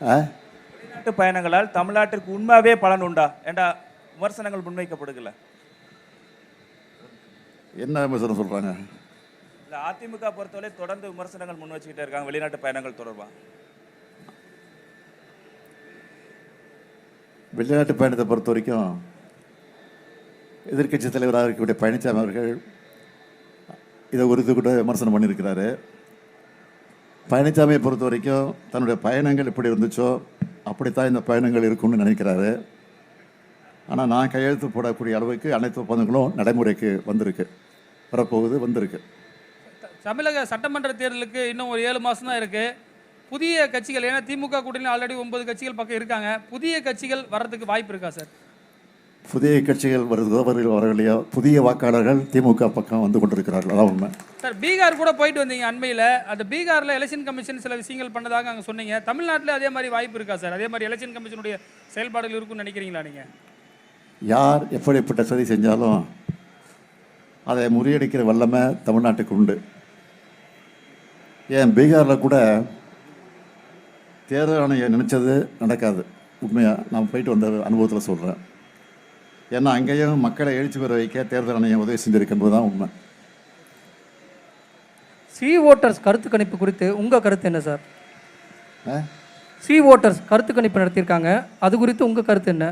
வெளிநாட்டு பயணங்களால் தமிழ்நாட்டிற்கு உண்மையாவே பலன் உண்டா என்ற விமர்சனங்கள் முன்வைக்கப்படுகல. என்ன விமர்சனம் சொல்றாங்க? இல்ல, அதிமுக பொறுத்தவரை தொடர்ந்து விமர்சனங்கள் முன் வச்சுக்கிட்டே இருக்காங்க வெளிநாட்டு பயணங்கள் தொடர்பா. வெளிநாட்டு பயணத்தை பொறுத்த வரைக்கும் எதிர்க்கட்சி தலைவராக இருக்கக்கூடிய பழனிசாமி அவர்கள் இதை குறித்து கூட விமர்சனம் பண்ணியிருக்கிறாரு. பழனிசாமியை பொறுத்த வரைக்கும் தன்னுடைய பயணங்கள் எப்படி இருந்துச்சோ அப்படித்தான் இந்த பயணங்கள் இருக்கும்னு நினைக்கிறாரு. ஆனால் நான் கையெழுத்து போடக்கூடிய அளவுக்கு அனைத்து ஒப்பந்தங்களும் நடைமுறைக்கு வந்திருக்கு. தமிழக சட்டமன்ற தேர்தலுக்கு இன்னும் ஒரு 7 மாதம் தான் இருக்குது. புதிய கட்சிகள், ஏன்னா திமுக கூட்டணியில் ஆல்ரெடி 9 கட்சிகள் பக்கம் இருக்காங்க, புதிய கட்சிகள் வர்றதுக்கு வாய்ப்பு இருக்கா சார்? புதிய கட்சிகள் வரவில்லையோ புதிய வாக்காளர்கள் திமுக பக்கம் வந்து கொண்டிருக்கிறார்கள். அதான் உண்மை சார். பீகார் கூட போயிட்டு வந்தீங்க அண்மையில். அந்த பீகாரில் எலெக்ஷன் கமிஷன் சில விஷயங்கள் பண்ணதாக அங்கே சொன்னீங்க. தமிழ்நாட்டில் அதே மாதிரி வாய்ப்பு இருக்கா சார்? அதே மாதிரி எலெக்ஷன் கமிஷனுடைய செயல்பாடுகள் இருக்குன்னு நினைக்கிறீங்களா நீங்கள்? யார் எப்படிப்பட்ட சதி செஞ்சாலும் அதை முறியடிக்கிற வல்லமை தமிழ்நாட்டுக்கு உண்டு. ஏன் பீகாரில் கூட தேர்தல் ஆணையம் நினச்சது நடக்காது. உண்மையாக நான் போயிட்டு வந்த அனுபவத்தில் சொல்கிறேன். ஏன்னா அங்கேயும் மக்களை எழுச்சி பெற வைக்க தேர்தல் ஆணையம் உதவி செஞ்சிருக்கின்றது தான் உண்மை. சி ஓட்டர்ஸ் கருத்து கணிப்பு குறித்து உங்கள் கருத்து என்ன சார்? சி ஓட்டர்ஸ் கருத்து கணிப்பு நடத்தியிருக்காங்க, அது குறித்து உங்கள் கருத்து என்ன?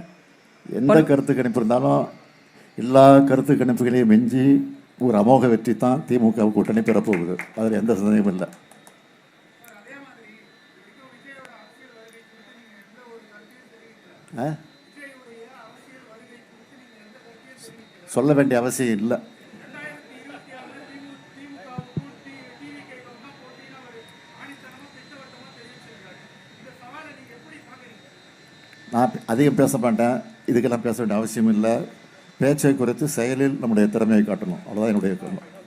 எந்த கருத்து கணிப்பு இருந்தாலும் எல்லா கருத்து கணிப்புகளையும் மிஞ்சி ஒரு அமோக வெற்றி தான் திமுக கூட்டணி பெறப்போகுது. அதில் எந்த சந்தேகமும் இல்லை. சொல்ல வேண்டிய அவசியம் இல்லை. நான் அதிகம் பேச மாட்டேன், இதுக்கெல்லாம் பேச வேண்டிய அவசியம் இல்லை. பேச்சை குறித்து செயலில் நம்முடைய திறமையை காட்டணும், அவ்வளோதான் என்னுடைய கருத்து.